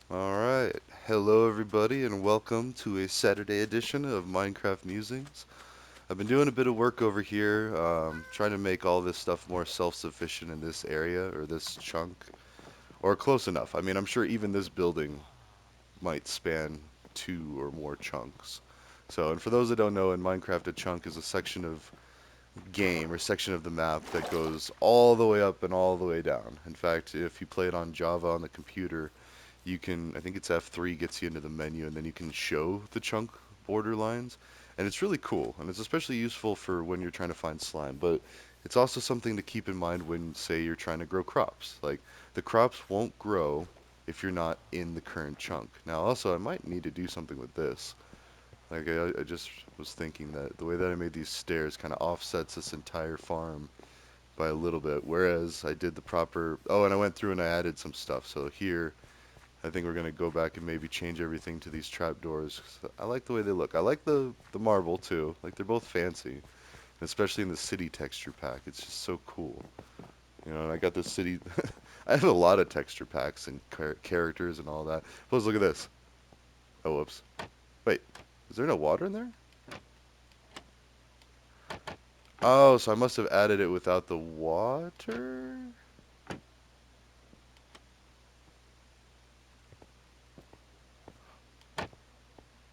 Alright, hello everybody and welcome to a Saturday edition of Minecraft Musings. I've been doing a bit of work over here, trying to make all this stuff more self-sufficient in this area, or this chunk, or close enough. I mean, I'm sure even this building might span two or more chunks. So, and for those that don't know, in Minecraft, a chunk is a section of game or section of the map that goes all the way up and all the way down. In fact, if you play it on Java on the computer, you can, I think it's F3 gets you into the menu, and then you can show the chunk border lines. And it's really cool, and it's especially useful for when you're trying to find slime. But it's also something to keep in mind when, say, you're trying to grow crops. Like, the crops won't grow if you're not in the current chunk. Now, also, I might need to do something with this. Like, I just was thinking that the way that I made these stairs kind of offsets this entire farm by a little bit, whereas I did the proper... Oh, and I went through and I added some stuff. So here, I think we're going to go back and maybe change everything to these trapdoors. I like the way they look. I like the marble, too. Like, they're both fancy, especially in the city texture pack. It's just so cool. You know, and I got this city... I have a lot of texture packs and characters and all that. Plus, look at this. Oh, whoops. Wait, is there no water in there? Oh, so I must have added it without the water?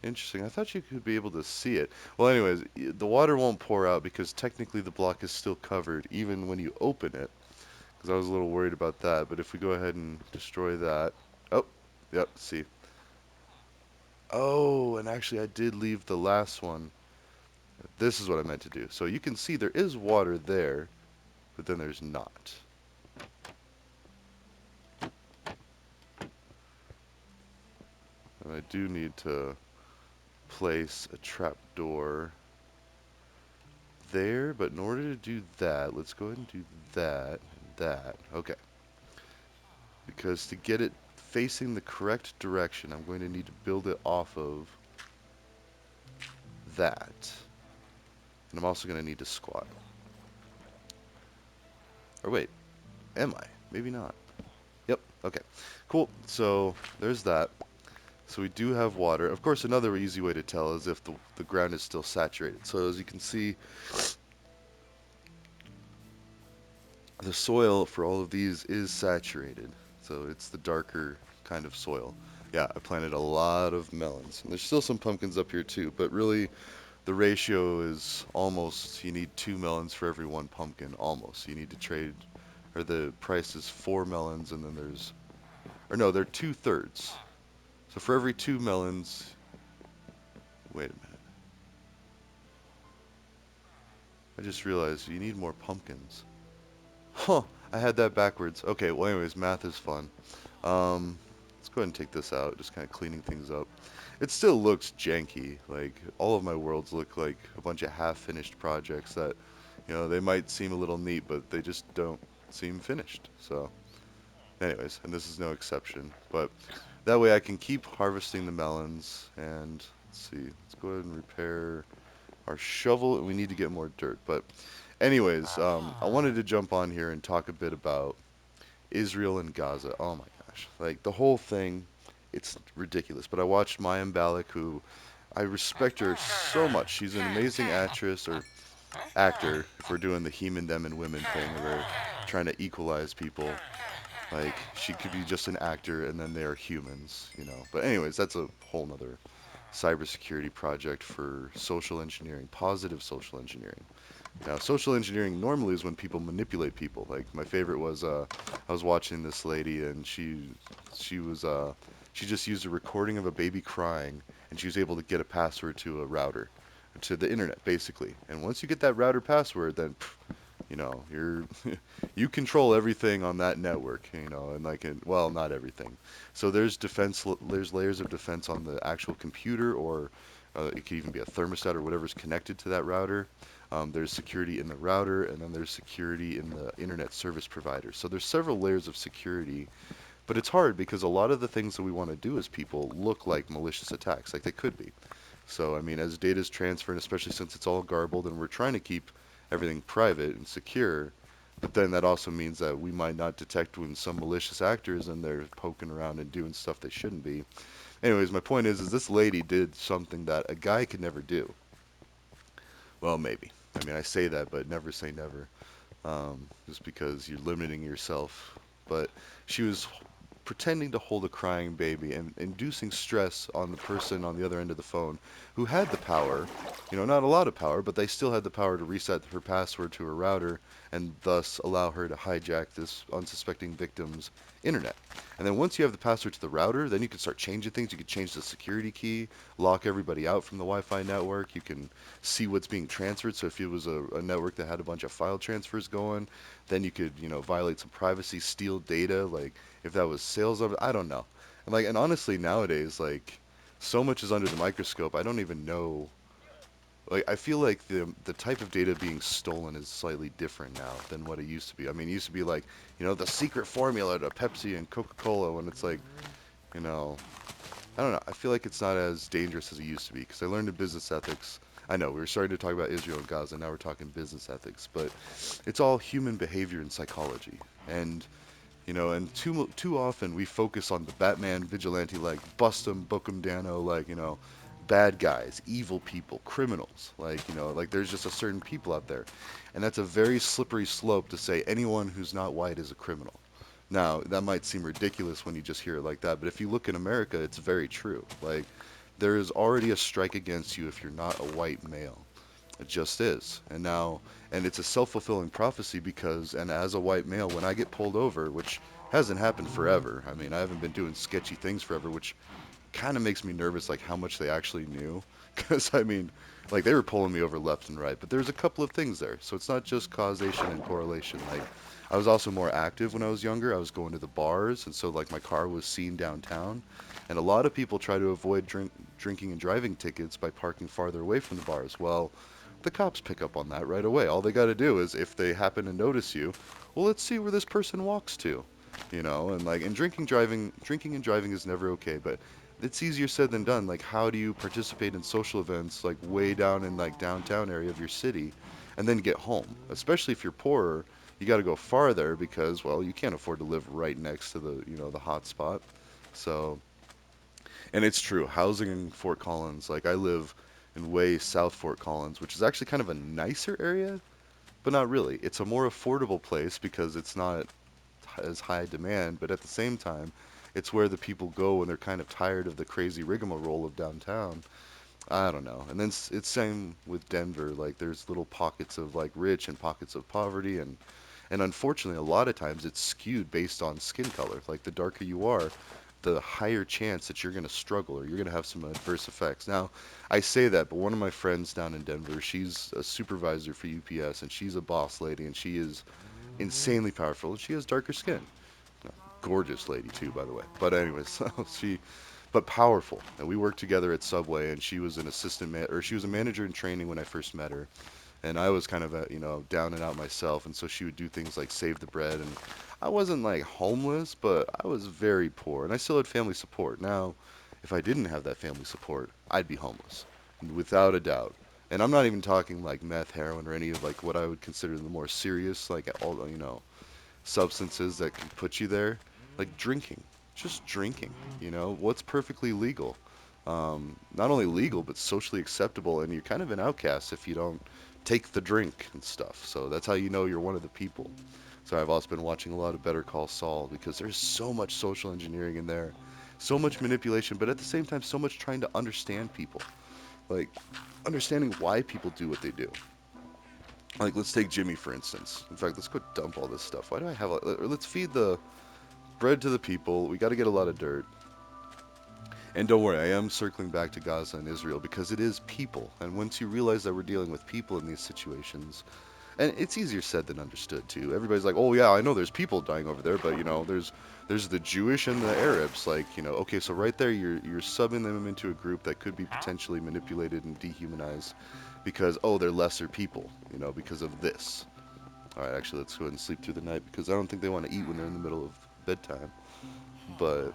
Interesting. I thought you could be able to see it. Well, anyways, the water won't pour out because technically the block is still covered even when you open it. Because I was a little worried about that. But if we go ahead and destroy that. Oh, yep, see. Oh, and actually I did leave the last one. This is what I meant to do. So you can see there is water there, but then there's not. And I do need to place a trapdoor there, but in order to do that, let's go ahead and do that, that. Okay. Because to get it facing the correct direction, I'm going to need to build it off of that. And I'm also going to need to squat. Or wait, am I? Maybe not. Yep, okay. Cool, so there's that. So we do have water. Of course, another easy way to tell is if the ground is still saturated. So as you can see, the soil for all of these is saturated. So it's the darker kind of soil. Yeah, I planted a lot of melons. And there's still some pumpkins up here too, but really the ratio is almost, you need 2 melons for every 1 pumpkin, almost. You need to trade, or the price is 4 melons, and then there's, or no, they're 2/3. So for every 2 melons, wait a minute. I just realized you need more pumpkins. Huh, I had that backwards. Okay, well anyways, math is fun. Let's go ahead and take this out, just kind of cleaning things up. It still looks janky. Like, all of my worlds look like a bunch of half-finished projects that, you know, they might seem a little neat, but they just don't seem finished. So, anyways, and this is no exception. But that way I can keep harvesting the melons, and let's see, let's go ahead and repair our shovel, and we need to get more dirt. But anyways, I wanted to jump on here and talk a bit about Israel and Gaza. Oh my gosh. Like the whole thing, it's ridiculous. But I watched Mayim Balak, who I respect her so much. She's an amazing actress or actor if we're doing the him and them and women thing where they're trying to equalize people. Like she could be just an actor and then they are humans, you know. But anyways, that's a whole nother cybersecurity project for social engineering, positive social engineering. Now, social engineering normally is when people manipulate people. Like my favorite was I was watching this lady and she was she just used a recording of a baby crying and she was able to get a password to a router, to the internet basically. And once you get that router password, then you know you're you control everything on that network. You know, and like well, not everything. So there's there's layers of defense on the actual computer, or it could even be a thermostat or whatever's connected to that router. There's security in the router, and then there's security in the internet service provider. So there's several layers of security, but it's hard because a lot of the things that we want to do as people look like malicious attacks, like they could be. So I mean, as data is transferred, especially since it's all garbled, and we're trying to keep everything private and secure, But then that also means that we might not detect when some malicious actors and they're poking around and doing stuff they shouldn't be. Anyways, my point is this lady did something that a guy could never do. Well, maybe. I mean, I say that, but never say never. Just because you're limiting yourself. But she was pretending to hold a crying baby and inducing stress on the person on the other end of the phone who had the power, not a lot of power, but they still had the power to reset her password to her router and thus allow her to hijack this unsuspecting victim's internet. And then once you have the password to the router, then you can start changing things. You can change the security key, lock everybody out from the Wi-Fi network. You can see what's being transferred. So if it was a network that had a bunch of file transfers going, then you could, violate some privacy, steal data, like if that was sales of it, I don't know. And honestly nowadays, like so much is under the microscope. I don't even know. Like I feel like the type of data being stolen is slightly different now than what it used to be. I mean, it used to be like, the secret formula to Pepsi and Coca-Cola when it's like, you know, I don't know. I feel like it's not as dangerous as it used to be because I learned in business ethics. I know we were starting to talk about Israel and Gaza, now we're talking business ethics, but it's all human behavior and psychology. And too often we focus on the Batman vigilante, like bust 'em, book 'em, Dano, like bad guys, evil people, criminals. Like there's just a certain people out there, and that's a very slippery slope to say anyone who's not white is a criminal. Now that might seem ridiculous when you just hear it like that, but if you look in America, it's very true. Like there is already a strike against you if you're not a white male. It just is. And it's a self-fulfilling prophecy because, and as a white male, when I get pulled over, which hasn't happened forever, I mean, I haven't been doing sketchy things forever, which kind of makes me nervous, like how much they actually knew. Because, I mean, like they were pulling me over left and right, but there's a couple of things there. So it's not just causation and correlation. Like, I was also more active when I was younger. I was going to the bars, and so, like, my car was seen downtown. And a lot of people try to avoid drinking and driving tickets by parking farther away from the bars. Well, the cops pick up on that right away. All they got to do is if they happen to notice you, well, let's see where this person walks to, and like and drinking and driving is never okay, but it's easier said than done. Like how do you participate in social events like way down in like downtown area of your city and then get home? Especially if you're poorer, you got to go farther because well, you can't afford to live right next to the hot spot. So, and it's true. Housing in Fort Collins, like I live in way South Fort Collins, which is actually kind of a nicer area, but not really. It's a more affordable place because it's not as high demand, but at the same time, it's where the people go when they're kind of tired of the crazy rigmarole of downtown. I don't know. And then it's same with Denver. Like there's little pockets of like rich and pockets of poverty, and unfortunately, a lot of times it's skewed based on skin color. Like the darker you are, the higher chance that you're going to struggle or you're going to have some adverse effects. Now, I say that, but one of my friends down in Denver, she's a supervisor for UPS and she's a boss lady and she is insanely powerful and she has darker skin. Gorgeous lady too, by the way. But anyways, but powerful. And we worked together at Subway and she was an or she was a manager in training when I first met her and I was kind of down and out myself, and so she would do things like save the bread, and I wasn't like homeless, but I was very poor, and I still had family support. Now, if I didn't have that family support, I'd be homeless, without a doubt. And I'm not even talking like meth, heroin, or any of like what I would consider the more serious, like all substances that can put you there, like drinking, just drinking. What's perfectly legal? Not only legal but socially acceptable, and you're kind of an outcast if you don't take the drink and stuff. So that's how you know you're one of the people. So I've also been watching a lot of Better Call Saul because there's so much social engineering in there, so much manipulation, but at the same time, so much trying to understand people, like understanding why people do what they do. Like let's take Jimmy for instance. In fact, let's go dump all this stuff. Why do I have? Let's feed the bread to the people. We got to get a lot of dirt. And don't worry, I am circling back to Gaza and Israel because it is people. And once you realize that we're dealing with people in these situations, and it's easier said than understood too. Everybody's like, "Oh yeah, I know there's people dying over there, but there's the Jewish and the Arabs." Like, okay, so right there you're subbing them into a group that could be potentially manipulated and dehumanized because they're lesser people, because of this. All right, actually, let's go ahead and sleep through the night because I don't think they want to eat when they're in the middle of bedtime. But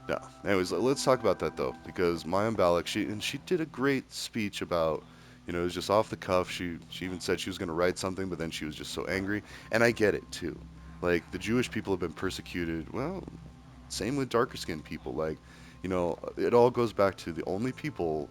no. Anyways, let's talk about that though, because Maya Balak, she did a great speech about, It was just off the cuff. She even said she was going to write something, but then she was just so angry. And I get it too. Like the Jewish people have been persecuted. Well, same with darker skinned people. Like, it all goes back to the only people,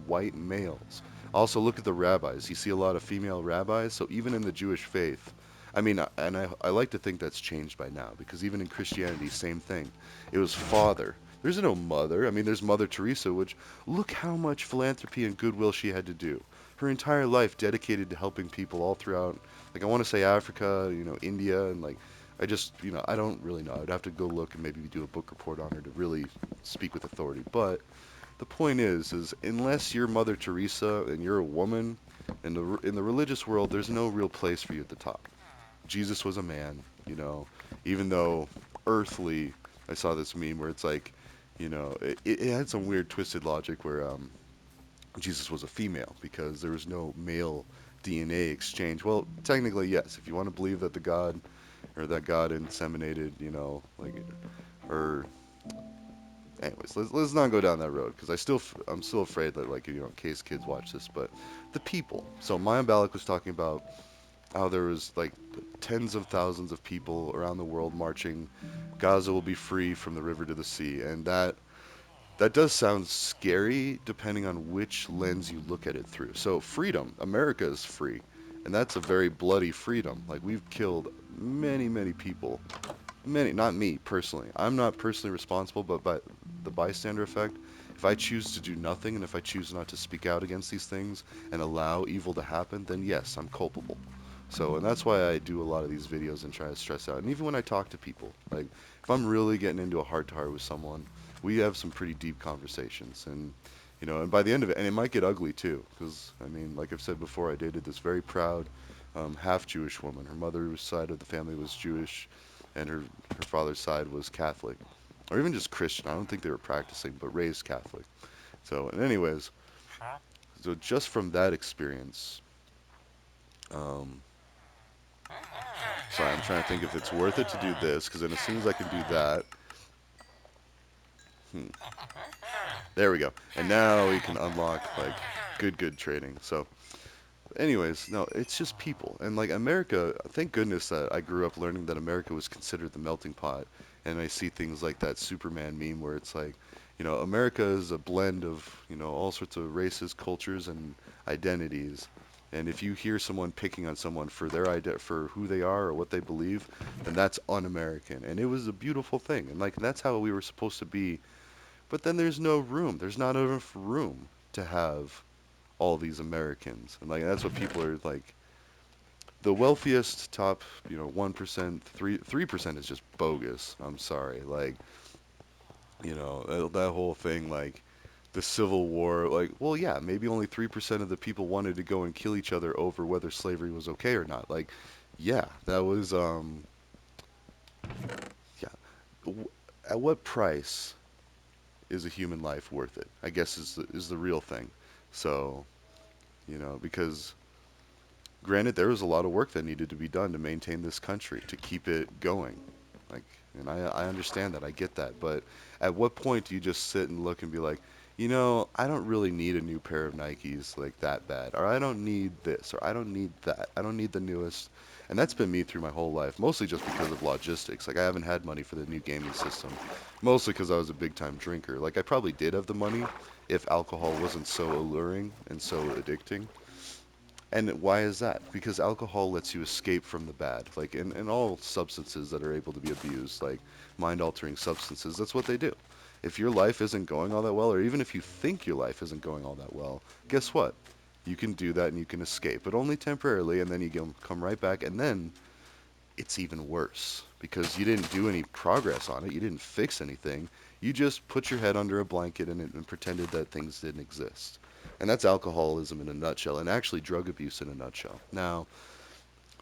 white males. Also, look at the rabbis. You see a lot of female rabbis. So even in the Jewish faith, I mean, and I like to think that's changed by now because even in Christianity, same thing. It was father. There's no mother. I mean, there's Mother Teresa, which look how much philanthropy and goodwill she had to do. Her entire life dedicated to helping people all throughout, like I want to say Africa, India, and like I don't really know. I'd have to go look and maybe do a book report on her to really speak with authority. But the point is unless you're Mother Teresa and you're a woman in the religious world, there's no real place for you at the top. Jesus was a man, even though earthly, I saw this meme where it's like, it had some weird twisted logic where Jesus was a female because there was no male DNA exchange. Well, technically, yes. If you want to believe that the God or that God inseminated, like, or anyways, let's not go down that road because I'm still afraid that like in case kids watch this, but the people. So Maya Balak was talking about how there was like tens of thousands of people around the world marching. Gaza will be free from the river to the sea, and that does sound scary depending on which lens you look at it through. So freedom, America is free, and that's a very bloody freedom. Like we've killed many, many people. Many, not me personally. I'm not personally responsible, but by the bystander effect, if I choose to do nothing and if I choose not to speak out against these things and allow evil to happen, then yes, I'm culpable. So, and that's why I do a lot of these videos and try to stress out. And even when I talk to people, like if I'm really getting into a heart to heart with someone, we have some pretty deep conversations. And by the end of it, and it might get ugly too, because I mean, like I've said before, I dated this very proud, half Jewish woman. Her mother's side of the family was Jewish, and her father's side was Catholic, or even just Christian. I don't think they were practicing, but raised Catholic. So, and anyways, so just from that experience, um, sorry, I'm trying to think if it's worth it to do this, because then as soon as I can do that, hmm, there we go. And now we can unlock like good trading. So, anyways, no, it's just people. And like America, thank goodness that I grew up learning that America was considered the melting pot. And I see things like that Superman meme where it's like, America is a blend of, all sorts of races, cultures, and identities. And if you hear someone picking on someone for their idea, for who they are or what they believe, then that's un-American. And it was a beautiful thing. And like that's how we were supposed to be. But then there's no room. There's not enough room to have all these Americans. And like that's what people are like. The wealthiest top, 1%, 3% is just bogus. I'm sorry. Like, that whole thing, like the Civil War, like, well, yeah, maybe only 3% of the people wanted to go and kill each other over whether slavery was okay or not. Like, yeah, that was, yeah. At what price is a human life worth it? I guess is the real thing. So, because granted, there was a lot of work that needed to be done to maintain this country, to keep it going. Like, and I understand that, I get that. But at what point do you just sit and look and be like, I don't really need a new pair of Nikes like that bad, or I don't need this, or I don't need that. I don't need the newest. And that's been me through my whole life, mostly just because of logistics. Like, I haven't had money for the new gaming system, mostly because I was a big time drinker. Like, I probably did have the money if alcohol wasn't so alluring and so addicting. And why is that? Because alcohol lets you escape from the bad. Like in all substances that are able to be abused, like mind altering substances, that's what they do. If your life isn't going all that well, or even if you think your life isn't going all that well, guess what? You can do that and you can escape, but only temporarily, and then you come right back, and then it's even worse because you didn't do any progress on it. You didn't fix anything. You just put your head under a blanket and pretended that things didn't exist. And that's alcoholism in a nutshell, and actually drug abuse in a nutshell. Now,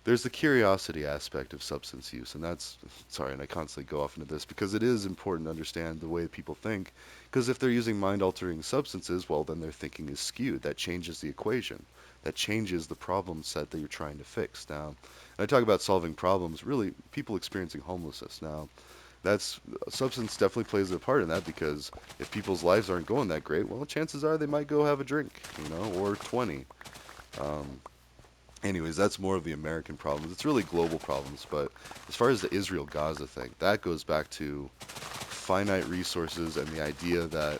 there's the curiosity aspect of substance use, and that's sorry, and I constantly go off into this because it is important to understand the way people think. Because if they're using mind altering substances, well, then their thinking is skewed. That changes the equation, that changes the problem set that you're trying to fix. Now, and I talk about solving problems, really, people experiencing homelessness. Now, that's substance definitely plays a part in that because if people's lives aren't going that great, well, chances are they might go have a drink, or 20. Um, Anyways, that's more of the American problems. It's really global problems. But as far as the Israel-Gaza thing, that goes back to finite resources and the idea that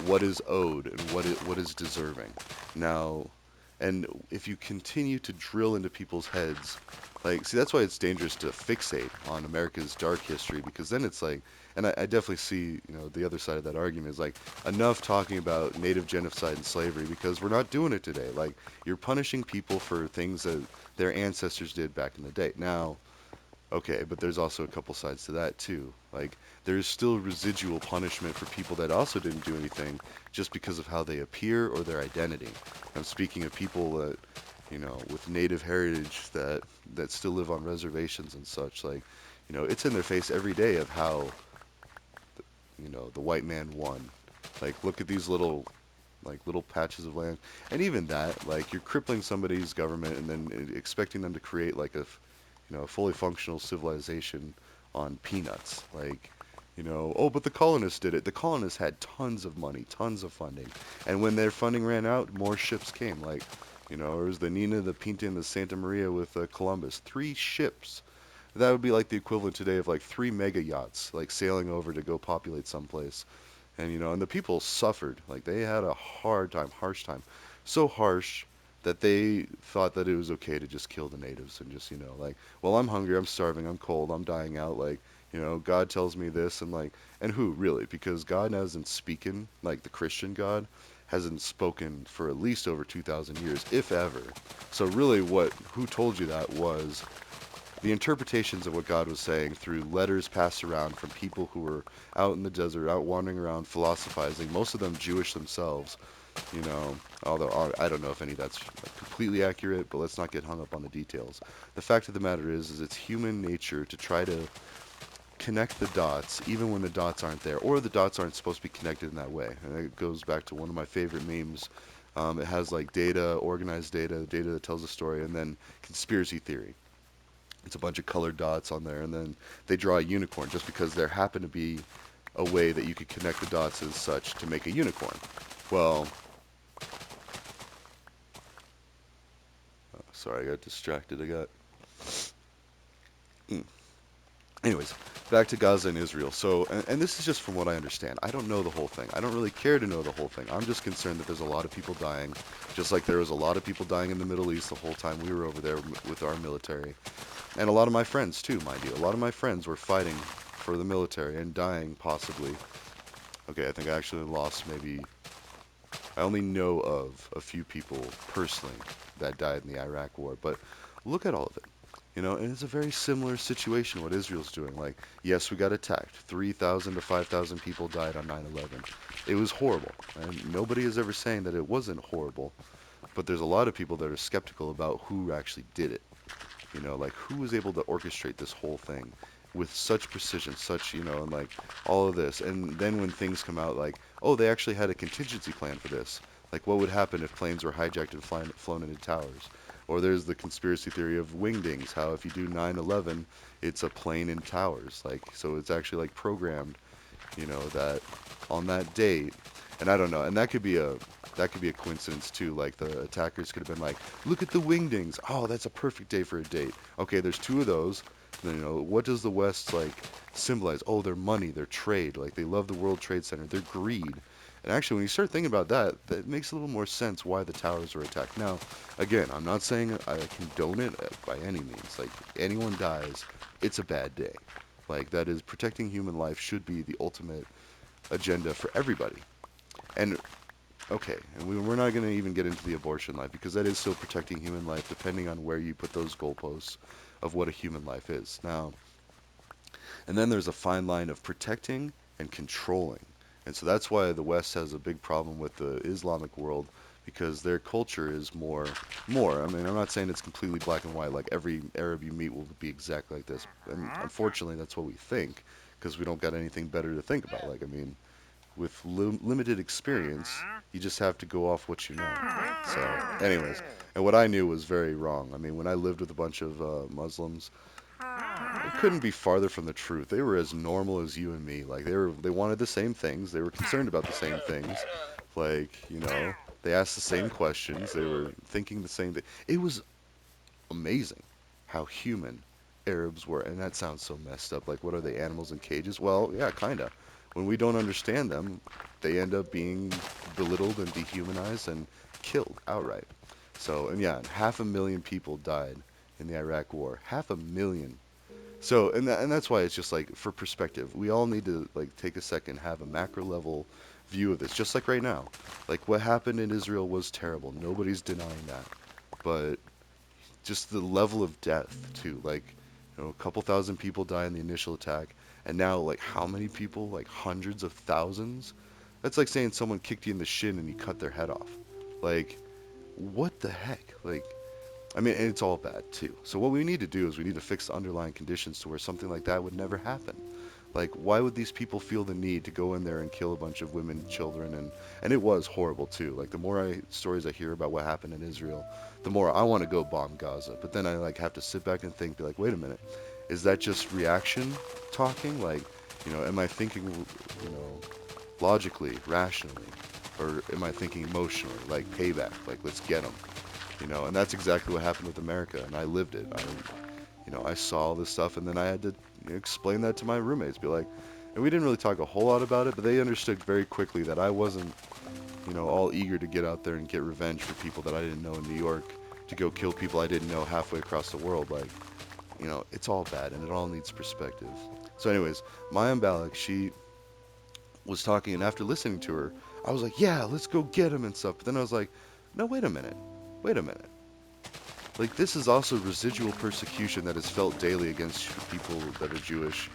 what is owed and what is deserving. Now, and if you continue to drill into people's heads, like, see, that's why it's dangerous to fixate on America's dark history, because then it's like, and I definitely see, the other side of that argument is like, enough talking about native genocide and slavery because we're not doing it today. Like, you're punishing people for things that their ancestors did back in the day. Now, okay, but there's also a couple sides to that too. Like, there's still residual punishment for people that also didn't do anything just because of how they appear or their identity. I'm speaking of people that, with native heritage that still live on reservations and such. Like, it's in their face every day of how, the white man won. Like, look at these little patches of land, and even that, like, you're crippling somebody's government and then expecting them to create like a fully functional civilization on peanuts. Like, oh, but the colonists did it. The colonists had tons of money, tons of funding, and when their funding ran out, more ships came. Like, there was the Nina, the Pinta, and the Santa Maria with Columbus. 3 ships. That would be like the equivalent today of like 3 mega yachts, like sailing over to go populate someplace. And and the people suffered. Like, they had a hard time, harsh time. So harsh that they thought that it was okay to just kill the natives and just, like, well, I'm hungry, I'm starving, I'm cold, I'm dying out, like, God tells me this, and like, and who really? Because God hasn't spoken, like the Christian God hasn't spoken for at least over 2,000 years, if ever. So really who told you that was the interpretations of what God was saying through letters passed around from people who were out in the desert, out wandering around, philosophizing, most of them Jewish themselves, you know, although I don't know if any of that's completely accurate, but let's not get hung up on the details. The fact of the matter is it's human nature to try to connect the dots, even when the dots aren't there, or the dots aren't supposed to be connected in that way. And it goes back to one of my favorite memes. It has like data, organized data that tells a story, and then conspiracy theory. It's a bunch of colored dots on there, and then they draw a unicorn just because there happened to be a way that you could connect the dots as such to make a unicorn. Well, sorry, I got distracted. I got. Mm. Anyways, back to Gaza and Israel. So, and this is just from what I understand. I don't know the whole thing. I don't really care to know the whole thing. I'm just concerned that there's a lot of people dying, just like there was a lot of people dying in the Middle East the whole time we were over there with our military. And a lot of my friends, too, mind you. A lot of my friends were fighting for the military and dying, possibly. Okay, I think I actually lost maybe. I only know of a few people personally that died in the Iraq War, but look at all of it. And it's a very similar situation what Israel's doing. Like, yes, we got attacked. 3,000 to 5,000 people died on 9/11. It was horrible, and nobody is ever saying that it wasn't horrible, but there's a lot of people that are skeptical about who actually did it. Like, who was able to orchestrate this whole thing with such precision, and like all of this. And then when things come out like, oh, they actually had a contingency plan for this. Like, what would happen if planes were hijacked and flown into towers? Or there's the conspiracy theory of wingdings, how if you do 9/11, it's a plane in towers. Like, so it's actually like programmed, that on that date. And I don't know, and that could be a coincidence too. Like, the attackers could have been like, look at the wingdings. Oh, that's a perfect day for a date. Okay, there's 2 of those. Then, what does the West like symbolize? Oh, their money, their trade. Like, they love the World Trade Center, their greed. And actually, when you start thinking about that, that makes a little more sense why the towers were attacked. Now, again, I'm not saying I condone it by any means. Like, anyone dies, it's a bad day. Like, that is, protecting human life should be the ultimate agenda for everybody. And okay, and we're not going to even get into the abortion life because that is still protecting human life, depending on where you put those goalposts of what a human life is. Now, and then there's a fine line of protecting and controlling. And so that's why the West has a big problem with the Islamic world because their culture is more. I mean, I'm not saying it's completely black and white, like every Arab you meet will be exactly like this. And unfortunately, that's what we think because we don't got anything better to think about. Like, I mean, with limited experience, you just have to go off what you know. So, anyways, and what I knew was very wrong. I mean, when I lived with a bunch of Muslims, it couldn't be farther from the truth. They were as normal as you and me. Like, they wanted the same things. They were concerned about the same things. Like, They asked the same questions. They were thinking the same thing. It was amazing how human Arabs were. And that sounds so messed up. Like, what are they, animals in cages? Well, yeah, kind of. When we don't understand them, they end up being belittled and dehumanized and killed outright. So, and yeah, 500,000 people died in the Iraq War. 500,000. So, and that's why it's just like for perspective, we all need to like take a second, have a macro level view of this, just like right now. Like what happened in Israel was terrible. Nobody's denying that. But just the level of death too, like a couple thousand people die in the initial attack, and now like how many people? Like hundreds of thousands. That's like saying someone kicked you in the shin and you cut their head off. Like what the heck? Like I mean, and it's all bad too. So what we need to do is we need to fix the underlying conditions to where something like that would never happen. Like, why would these people feel the need to go in there and kill a bunch of women, children, and it was horrible too. Like, the more stories I hear about what happened in Israel, the more I want to go bomb Gaza. But then I like have to sit back and think, be like, wait a minute, is that just reaction talking? Like, am I thinking, logically, rationally, or am I thinking emotionally, like payback, like let's get them? And that's exactly what happened with America, and I lived it. I saw all this stuff, and then I had to explain that to my roommates, be like, and we didn't really talk a whole lot about it, but they understood very quickly that I wasn't, all eager to get out there and get revenge for people that I didn't know in New York, to go kill people I didn't know halfway across the world. Like, it's all bad, and it all needs perspective. So, anyways, Maya Balak, she was talking, and after listening to her, I was like, yeah, let's go get him and stuff. But then I was like, no, wait a minute. Wait a minute. Like, this is also residual persecution that is felt daily against people that are Jewish,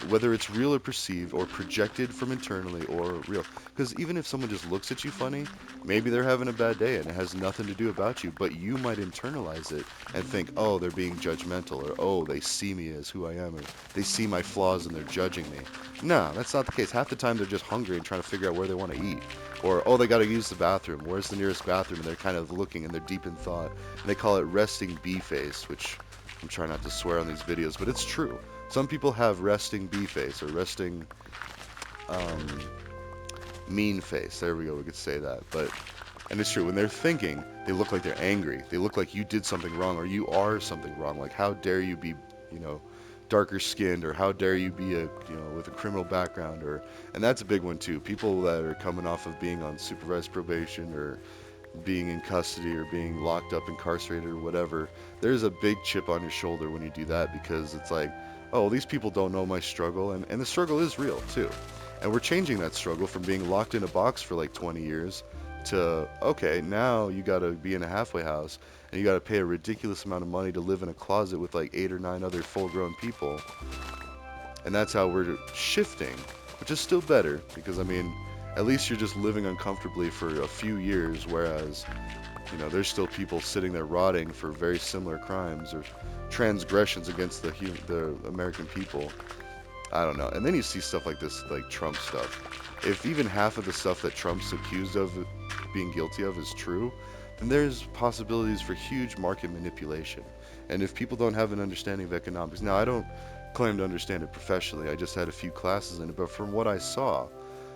whether it's real or perceived or projected from internally or real. Because even if someone just looks at you funny, maybe they're having a bad day and it has nothing to do about you, but you might internalize it and think, oh, they're being judgmental, or oh, they see me as who I am, or they see my flaws and they're judging me. No, that's not the case. Half the time they're just hungry and trying to figure out where they want to eat. Or, oh, they got to use the bathroom. Where's the nearest bathroom? And they're kind of looking and they're deep in thought. And they call it resting bee face, which I'm trying not to swear on these videos, but it's true. Some people have resting bee face or resting um, mean face. There we go. We could say that. And it's true. When they're thinking, they look like they're angry. They look like you did something wrong or you are something wrong. Like, how dare you be, you know, darker skinned, or how dare you be with a criminal background, and that's a big one too. People that are coming off of being on supervised probation or being in custody or being locked up, incarcerated, or whatever, there's a big chip on your shoulder when you do that, because it's like, oh, these people don't know my struggle, and the struggle is real too. And we're changing that struggle from being locked in a box for like 20 years to, okay, now you got to be in a halfway house and you got to pay a ridiculous amount of money to live in a closet with like 8 or 9 other full-grown people. And that's how we're shifting, which is still better because, I mean, at least you're just living uncomfortably for a few years, whereas, there's still people sitting there rotting for very similar crimes or transgressions against the American people. I don't know. And then you see stuff like this, like Trump stuff. If even half of the stuff that Trump's accused of being guilty of is true, then there's possibilities for huge market manipulation. And if people don't have an understanding of economics, now I don't claim to understand it professionally, I just had a few classes in it, but from what I saw,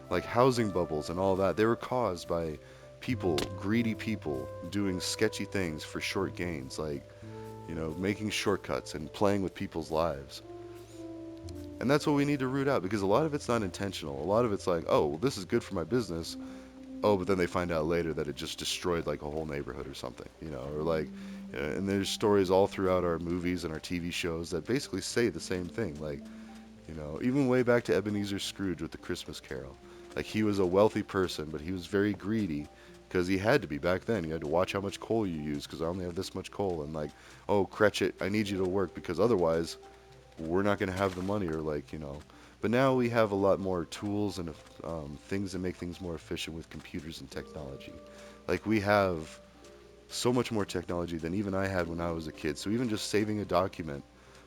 like housing bubbles and all that, they were caused by people, greedy people, doing sketchy things for short gains, like, making shortcuts and playing with people's lives. And that's what we need to root out, because a lot of it's not intentional. A lot of it's like, oh, well, this is good for my business. Oh, but then they find out later that it just destroyed like a whole neighborhood or something, or like, and there's stories all throughout our movies and our TV shows that basically say the same thing. Like, even way back to Ebenezer Scrooge with the Christmas Carol. Like, he was a wealthy person, but he was very greedy because he had to be back then. You had to watch how much coal you use because I only have this much coal. And like, oh, Cratchit, I need you to work because otherwise we're not going to have the money, or like, But now we have a lot more tools and things that make things more efficient with computers and technology. Like, we have so much more technology than even I had when I was a kid. So even just saving a document,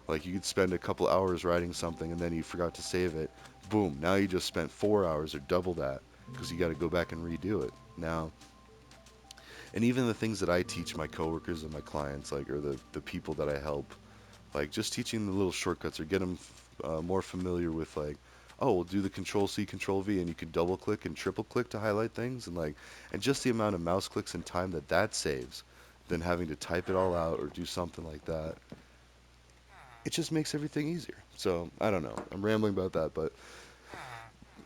like you could spend a couple hours writing something and then you forgot to save it. Boom, now you just spent 4 hours or double that because you got to go back and redo it. Now, and even the things that I teach my coworkers and my clients, like, or the people that I help, like just teaching the little shortcuts or get them more familiar with like oh, we'll do the Control C, Control V, and you can double click and triple click to highlight things, and like, and just the amount of mouse clicks and time that that saves, than having to type it all out or do something like that. It just makes everything easier. So I don't know. I'm rambling about that, but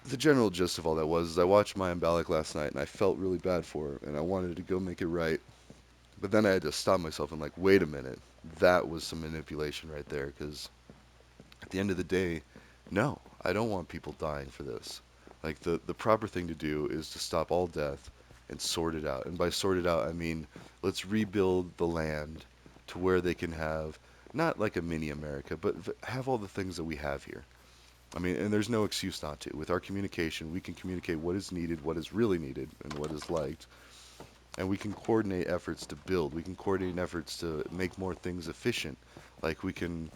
the general gist of all that was is I watched Maya Balak last night, and I felt really bad for her, and I wanted to go make it right. But then I had to stop myself and like, wait a minute, that was some manipulation right there, because at the end of the day, no, I don't want people dying for this. Like the proper thing to do is to stop all death and sort it out. And by sort it out, I mean let's rebuild the land to where they can have not like a mini America, but have all the things that we have here. I mean, and there's no excuse not to. With our communication, we can communicate what is needed, what is really needed, and what is liked, and we can coordinate efforts to build. We can coordinate efforts to make more things efficient. Like we can,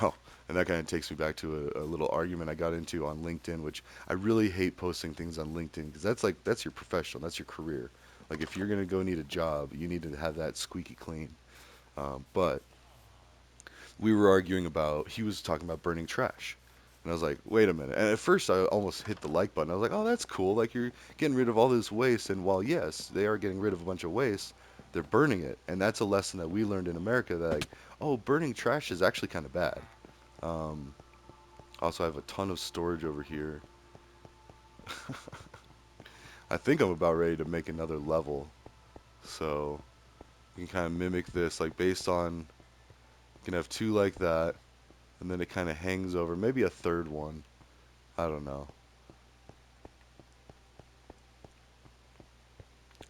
oh, and that kind of takes me back to a little argument I got into on LinkedIn, which I really hate posting things on LinkedIn because that's like that's your professional, that's your career. Like if you're gonna go need a job, you need to have that squeaky clean. But we were arguing about he was talking about burning trash. And I was like, wait a minute. And at first I almost hit the like button. I was like, oh, that's cool. Like you're getting rid of all this waste. And while yes, they are getting rid of a bunch of waste, they're burning it. And that's a lesson that we learned in America that like, oh, burning trash is actually kind of bad. Um, Also, I have a ton of storage over here. I think I'm about ready to make another level. So you can kind of mimic this, like based on, you can have two like that. And then it kind of hangs over, maybe a third one. I don't know.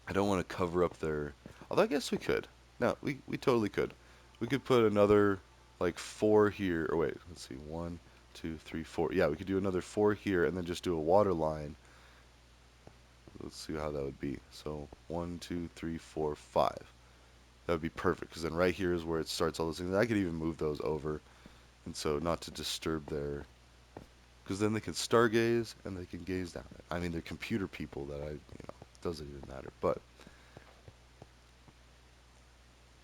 I don't want to cover up their. Although I guess we could. No, we totally could. We could put another like four here. Or wait, let's see. One, two, three, four. Yeah, we could do another four here and then just do a water line. Let's see how that would be. So one, two, three, four, five. That would be perfect because then right here is where it starts all those things. I could even move those over, and so not to disturb their. Because then they can stargaze and they can gaze down it. I mean, they're computer people that doesn't even matter. But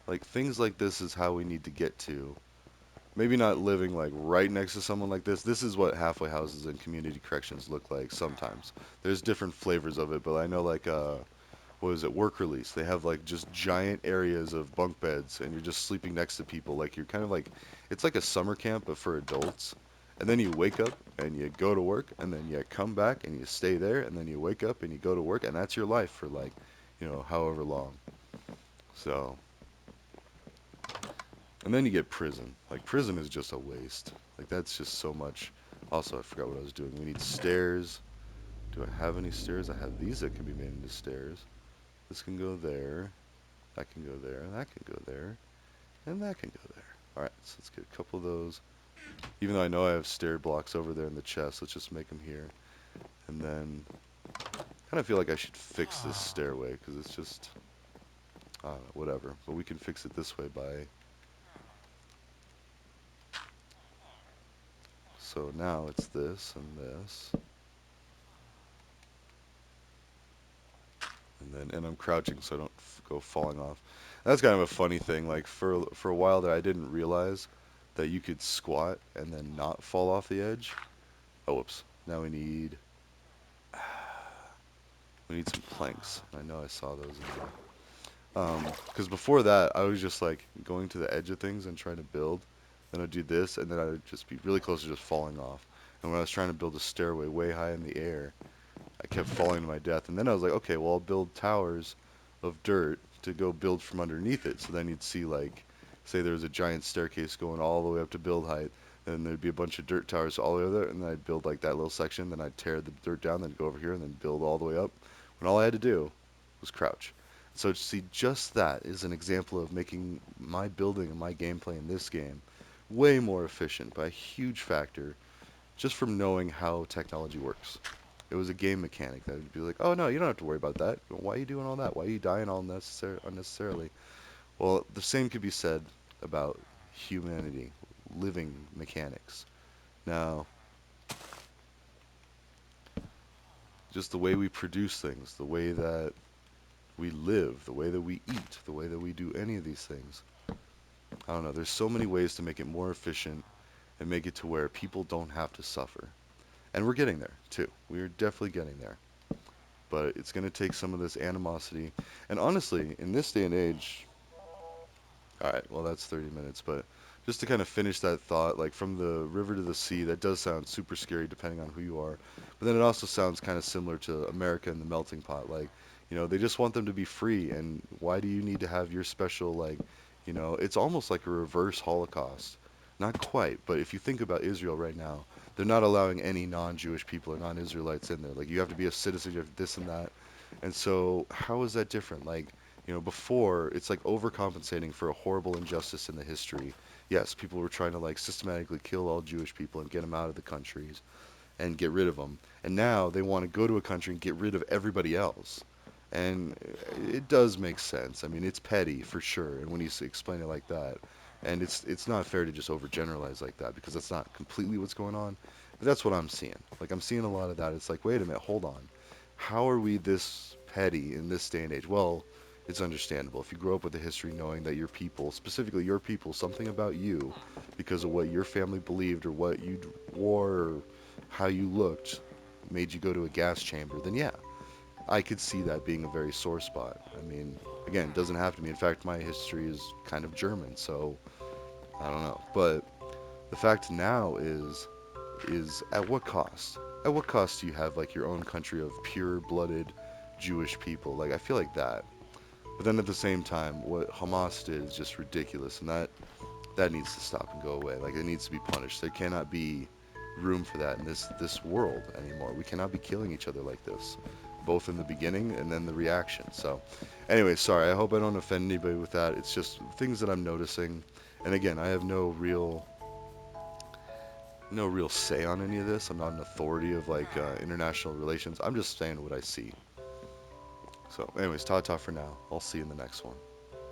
like things like this is how we need to get to. Maybe not living like right next to someone like this. This is what halfway houses and community corrections look like sometimes. There's different flavors of it, but I know like what is it, work release. They have like just giant areas of bunk beds and you're just sleeping next to people. Like you're kind of like it's like a summer camp but for adults. And then you wake up and you go to work and then you come back and you stay there and then you wake up and you go to work and that's your life for like, however long. So and then you get prison. Like prison is just a waste. Like that's just so much. Also, I forgot what I was doing. We need stairs. Do I have any stairs? I have these that can be made into stairs. This can go there. That can go there. That can go there. And that can go there. Alright, so let's get a couple of those. Even though I know I have stair blocks over there in the chest, let's just make them here. And then, kind of feel like I should fix this stairway, because it's just, I don't know, whatever. But we can fix it this way by, so now it's this and this. And I'm crouching so I don't go falling off. That's kind of a funny thing. Like for a while there, I didn't realize that you could squat and then not fall off the edge. Oh, whoops. Now we need some planks. I know I saw those in there. Because before that, I was just like going to the edge of things and trying to build. Then I'd do this, and then I'd just be really close to just falling off. And when I was trying to build a stairway way high in the air, I kept falling to my death. And then I was like, okay, well, I'll build towers of dirt to go build from underneath it. So then you'd see, like, say there was a giant staircase going all the way up to build height. And there'd be a bunch of dirt towers all the way there. And then I'd build, like, that little section. Then I'd tear the dirt down, then go over here, and then build all the way up. When all I had to do was crouch. So, see, just that is an example of making my building and my gameplay in this game way more efficient by a huge factor just from knowing how technology works. It was a game mechanic that would be like, oh no, you don't have to worry about that. Why are you doing all that? Why are you dying all unnecessarily? Well, the same could be said about humanity, living mechanics. Now, just the way we produce things, the way that we live, the way that we eat, the way that we do any of these things. I don't know, there's so many ways to make it more efficient and make it to where people don't have to suffer. And we're getting there too. We're definitely getting there. But it's going to take some of this animosity. And honestly, in this day and age, all right, well, that's 30 minutes, but just to kind of finish that thought, like from the river to the sea, that does sound super scary depending on who you are. But then it also sounds kind of similar to America and the melting pot. Like, they just want them to be free. And why do you need to have your special, like, it's almost like a reverse Holocaust. Not quite, but if you think about Israel right now, they're not allowing any non-Jewish people or non-Israelites in there. Like, you have to be a citizen, you have this and that. And so, how is that different? Like, before it's like overcompensating for a horrible injustice in the history. Yes, people were trying to like systematically kill all Jewish people and get them out of the countries and get rid of them. And now they want to go to a country and get rid of everybody else. And it does make sense. I mean, it's petty for sure. And when you explain it like that, and it's not fair to just overgeneralize like that because that's not completely what's going on. But that's what I'm seeing. Like I'm seeing a lot of that. It's like, wait a minute, hold on. How are we this petty in this day and age? Well, it's understandable. If you grow up with a history knowing that your people, specifically your people, something about you, because of what your family believed or what you wore or how you looked, made you go to a gas chamber, then yeah, I could see that being a very sore spot. I mean, again, it doesn't have to be. In fact, my history is kind of German, so I don't know. But the fact now is at what cost? At what cost do you have like your own country of pure-blooded Jewish people? Like I feel like that. But then at the same time, what Hamas did is just ridiculous, and that needs to stop and go away. Like it needs to be punished. There cannot be room for that in this world anymore. We cannot be killing each other like this, both in the beginning and then the reaction. So, anyway, sorry. I hope I don't offend anybody with that. It's just things that I'm noticing. And again, I have no real say on any of this. I'm not an authority of like international relations. I'm just saying what I see. So, anyways, ta ta for now. I'll see you in the next one.